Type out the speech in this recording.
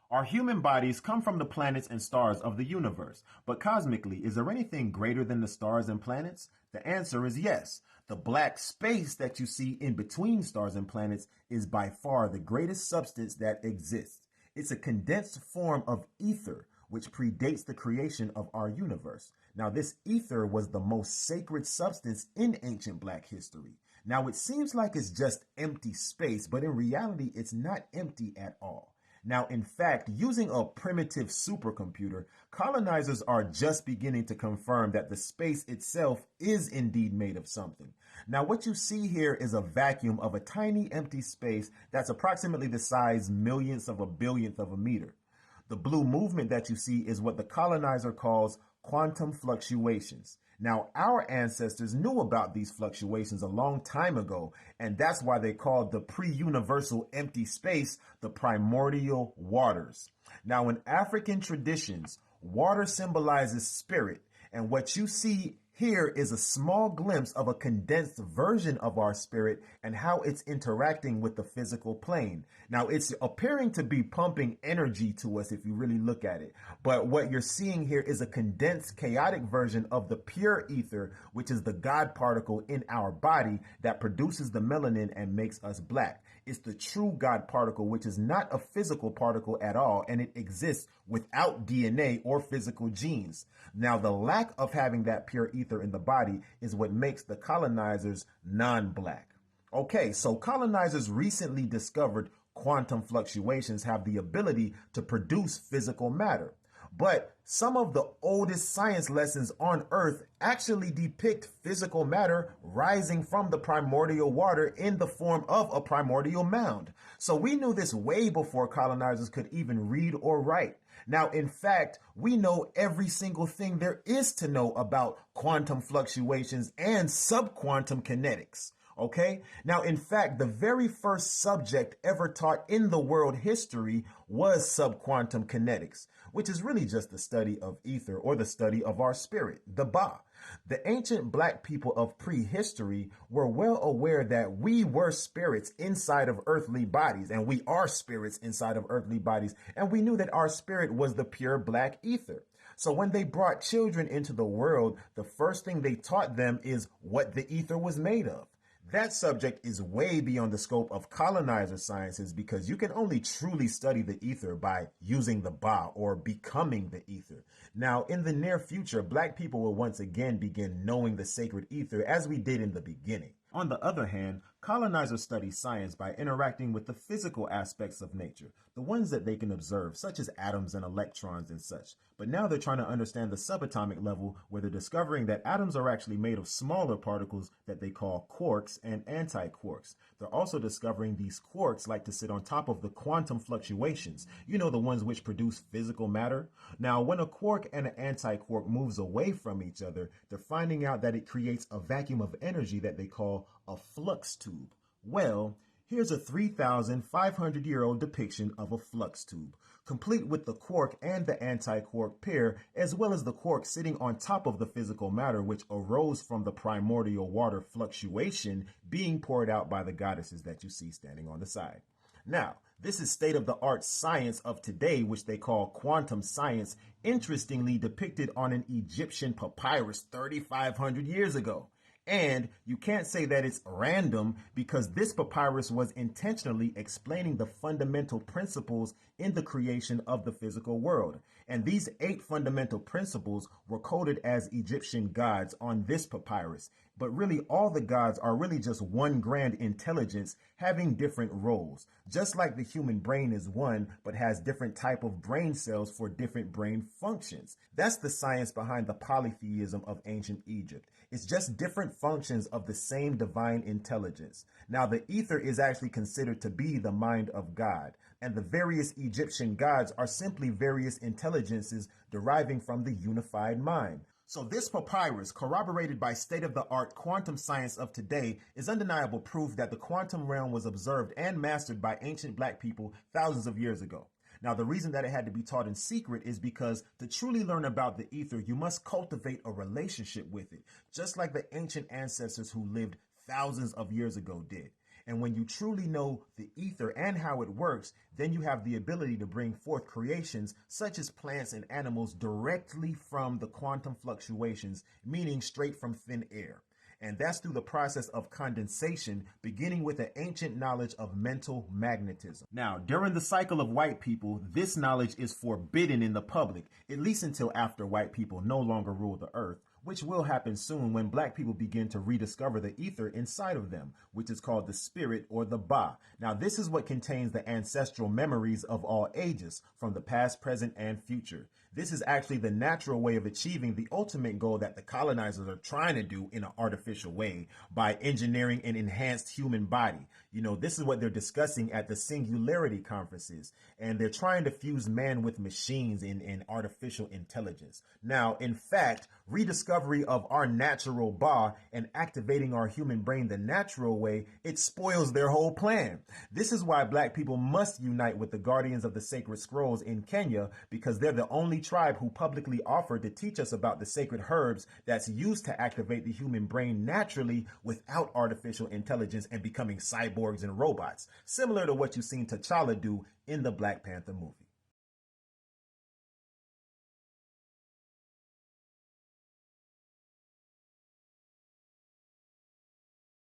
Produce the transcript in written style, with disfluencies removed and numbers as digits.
Our human bodies come from the planets and stars of the universe, but cosmically, is there anything greater than the stars and planets? The answer is yes. The black space that you see in between stars and planets is by far the greatest substance that exists. It's a condensed form of ether, which predates the creation of our universe. Now, this ether was the most sacred substance in ancient black history. Now, it seems like it's just empty space, but in reality, it's not empty at all. Now, in fact, using a primitive supercomputer, colonizers are just beginning to confirm that the space itself is indeed made of something. Now, what you see here is a vacuum of a tiny empty space that's approximately the size millionth of a billionth of a meter. The blue movement that you see is what the colonizer calls quantum fluctuations. Now, our ancestors knew about these fluctuations a long time ago, and that's why they called the pre-universal empty space the primordial waters. Now, in African traditions, water symbolizes spirit, and what you see here is a small glimpse of a condensed version of our spirit and how it's interacting with the physical plane. Now, it's appearing to be pumping energy to us if you really look at it. But what you're seeing here is a condensed, chaotic version of the pure ether, which is the God particle in our body that produces the melanin and makes us black. It's the true God particle, which is not a physical particle at all, and it exists without DNA or physical genes. Now, the lack of having that pure ether in the body is what makes the colonizers non-black. Okay, so colonizers recently discovered quantum fluctuations have the ability to produce physical matter. But some of the oldest science lessons on Earth actually depict physical matter rising from the primordial water in the form of a primordial mound. So we knew this way before colonizers could even read or write. Now, in fact, we know every single thing there is to know about quantum fluctuations and subquantum kinetics. Okay. Now, in fact, the very first subject ever taught in the world history was subquantum kinetics, which is really just the study of ether or the study of our spirit, the Ba. The ancient black people of prehistory were well aware that we were spirits inside of earthly bodies, and we are spirits inside of earthly bodies, and we knew that our spirit was the pure black ether. So when they brought children into the world, the first thing they taught them is what the ether was made of. That subject is way beyond the scope of colonizer sciences because you can only truly study the ether by using the Ba or becoming the ether. Now, in the near future, black people will once again begin knowing the sacred ether as we did in the beginning. On the other hand, colonizers study science by interacting with the physical aspects of nature, the ones that they can observe, such as atoms and electrons and such. But now they're trying to understand the subatomic level, where they're discovering that atoms are actually made of smaller particles that they call quarks and antiquarks. They're also discovering these quarks like to sit on top of the quantum fluctuations, you know, the ones which produce physical matter. Now, when a quark and an antiquark moves away from each other, they're finding out that it creates a vacuum of energy that they call a flux tube. Well, here's a 3,500-year-old depiction of a flux tube, complete with the quark and the antiquark pair, as well as the quark sitting on top of the physical matter which arose from the primordial water fluctuation being poured out by the goddesses that you see standing on the side. Now, this is state-of-the-art science of today, which they call quantum science, interestingly depicted on an Egyptian papyrus 3,500 years ago. And you can't say that it's random because this papyrus was intentionally explaining the fundamental principles in the creation of the physical world. And these 8 fundamental principles were coded as Egyptian gods on this papyrus. But really, all the gods are really just one grand intelligence having different roles. Just like the human brain is one, but has different type of brain cells for different brain functions. That's the science behind the polytheism of ancient Egypt. It's just different functions of the same divine intelligence. Now, the ether is actually considered to be the mind of God, and the various Egyptian gods are simply various intelligences deriving from the unified mind. So this papyrus, corroborated by state-of-the-art quantum science of today, is undeniable proof that the quantum realm was observed and mastered by ancient black people thousands of years ago. Now, the reason that it had to be taught in secret is because to truly learn about the ether, you must cultivate a relationship with it, just like the ancient ancestors who lived thousands of years ago did. And when you truly know the ether and how it works, then you have the ability to bring forth creations such as plants and animals directly from the quantum fluctuations, meaning straight from thin air. And that's through the process of condensation, beginning with an ancient knowledge of mental magnetism. Now, during the cycle of white people, this knowledge is forbidden in the public, at least until after white people no longer rule the earth, which will happen soon when black people begin to rediscover the ether inside of them, which is called the spirit or the Ba. Now, this is what contains the ancestral memories of all ages, from the past, present, and future. This is actually the natural way of achieving the ultimate goal that the colonizers are trying to do in an artificial way by engineering an enhanced human body. You know, this is what they're discussing at the Singularity conferences, and they're trying to fuse man with machines in artificial intelligence. Now, in fact, rediscovery of our natural Ba and activating our human brain the natural way, it spoils their whole plan. This is why black people must unite with the guardians of the sacred scrolls in Kenya, because they're the only tribe who publicly offered to teach us about the sacred herbs that's used to activate the human brain naturally without artificial intelligence and becoming cyborgs and robots, similar to what you've seen T'Challa do in the Black Panther movie.